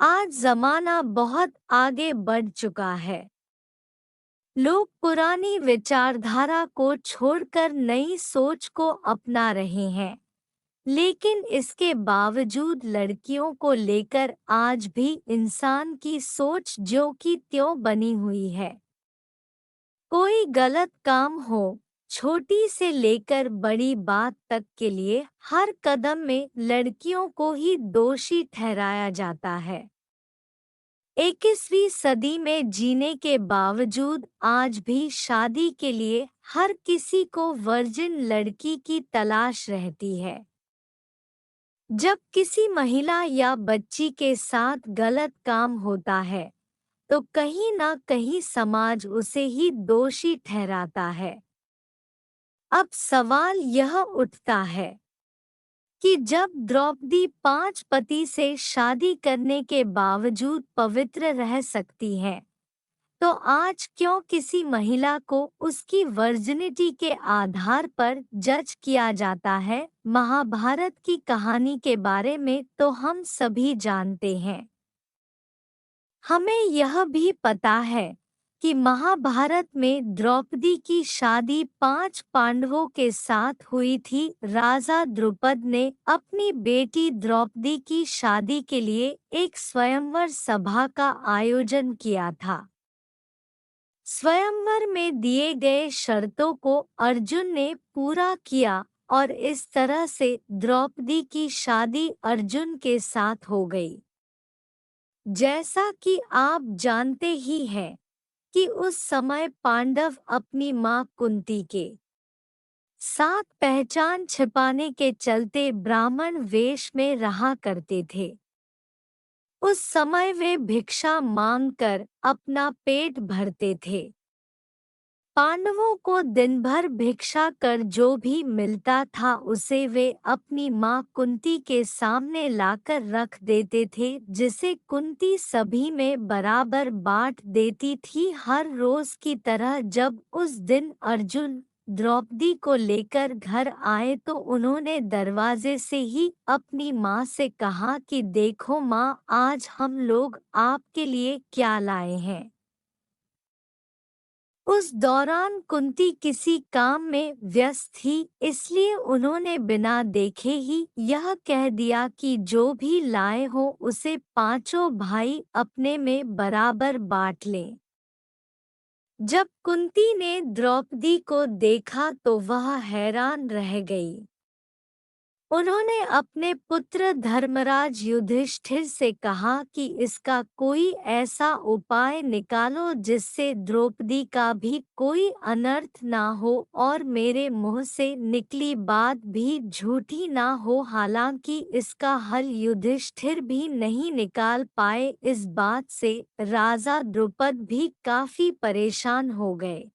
आज जमाना बहुत आगे बढ़ चुका है। लोग पुरानी विचारधारा को छोड़कर नई सोच को अपना रहे हैं, लेकिन इसके बावजूद लड़कियों को लेकर आज भी इंसान की सोच ज्यों की त्यों बनी हुई है। कोई गलत काम हो, छोटी से लेकर बड़ी बात तक के लिए हर कदम में लड़कियों को ही दोषी ठहराया जाता है। 21वीं सदी में जीने के बावजूद आज भी शादी के लिए हर किसी को वर्जिन लड़की की तलाश रहती है। जब किसी महिला या बच्ची के साथ गलत काम होता है, तो कहीं ना कहीं समाज उसे ही दोषी ठहराता है। अब सवाल यह उठता है कि जब द्रौपदी 5 पति से शादी करने के बावजूद पवित्र रह सकती हैं, तो आज क्यों किसी महिला को उसकी वर्जिनिटी के आधार पर जज किया जाता है? महाभारत की कहानी के बारे में तो हम सभी जानते हैं। हमें यह भी पता है कि महाभारत में द्रौपदी की शादी 5 पांडवों के साथ हुई थी। राजा द्रुपद ने अपनी बेटी द्रौपदी की शादी के लिए एक स्वयंवर सभा का आयोजन किया था। स्वयंवर में दिए गए शर्तों को अर्जुन ने पूरा किया और इस तरह से द्रौपदी की शादी अर्जुन के साथ हो गई। जैसा कि आप जानते ही हैं कि उस समय पांडव अपनी मां कुंती के साथ पहचान छिपाने के चलते ब्राह्मण वेश में रहा करते थे। उस समय वे भिक्षा मांगकर अपना पेट भरते थे। पांडवों को दिन भर भिक्षा कर जो भी मिलता था उसे वे अपनी मां कुंती के सामने लाकर रख देते थे, जिसे कुंती सभी में बराबर बांट देती थी। हर रोज की तरह जब उस दिन अर्जुन द्रौपदी को लेकर घर आए तो उन्होंने दरवाजे से ही अपनी मां से कहा कि देखो मां, आज हम लोग आपके लिए क्या लाए हैं। उस दौरान कुंती किसी काम में व्यस्त थी, इसलिए उन्होंने बिना देखे ही यह कह दिया कि जो भी लाए हो उसे पांचों भाई अपने में बराबर बांट लें। जब कुंती ने द्रौपदी को देखा तो वह हैरान रह गई। उन्होंने अपने पुत्र धर्मराज युधिष्ठिर से कहा कि इसका कोई ऐसा उपाय निकालो जिससे द्रौपदी का भी कोई अनर्थ ना हो और मेरे मुंह से निकली बात भी झूठी ना हो। हालांकि इसका हल युधिष्ठिर भी नहीं निकाल पाए। इस बात से राजा द्रुपद भी काफी परेशान हो गए।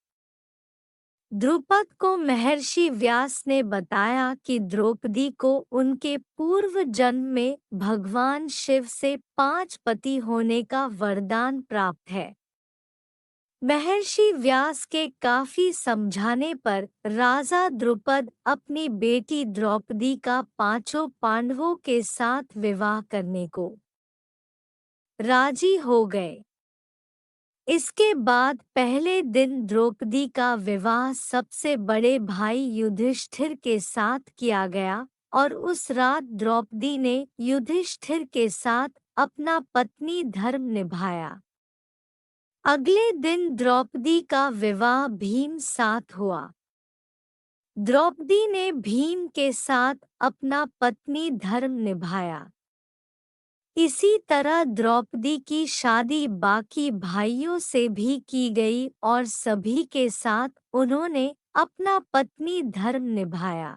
द्रुपद को महर्षि व्यास ने बताया कि द्रौपदी को उनके पूर्व जन्म में भगवान शिव से 5 पति होने का वरदान प्राप्त है। महर्षि व्यास के काफी समझाने पर राजा द्रुपद अपनी बेटी द्रौपदी का 5 पांडवों के साथ विवाह करने को राजी हो गए। इसके बाद पहले दिन द्रौपदी का विवाह सबसे बड़े भाई युधिष्ठिर के साथ किया गया और उस रात द्रौपदी ने युधिष्ठिर के साथ अपना पत्नी धर्म निभाया। अगले दिन द्रौपदी का विवाह भीम साथ हुआ। द्रौपदी ने भीम के साथ अपना पत्नी धर्म निभाया। इसी तरह द्रौपदी की शादी बाकी भाइयों से भी की गई और सभी के साथ उन्होंने अपना पत्नी धर्म निभाया।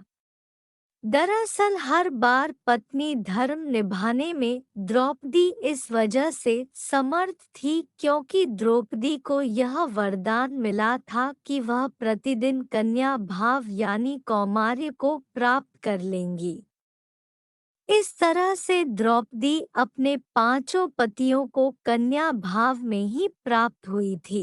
दरअसल हर बार पत्नी धर्म निभाने में द्रौपदी इस वजह से समर्थ थी क्योंकि द्रौपदी को यह वरदान मिला था कि वह प्रतिदिन कन्या भाव यानी कौमार्य को प्राप्त कर लेंगी। इस तरह से द्रौपदी अपने 5 पतियों को कन्या भाव में ही प्राप्त हुई थी।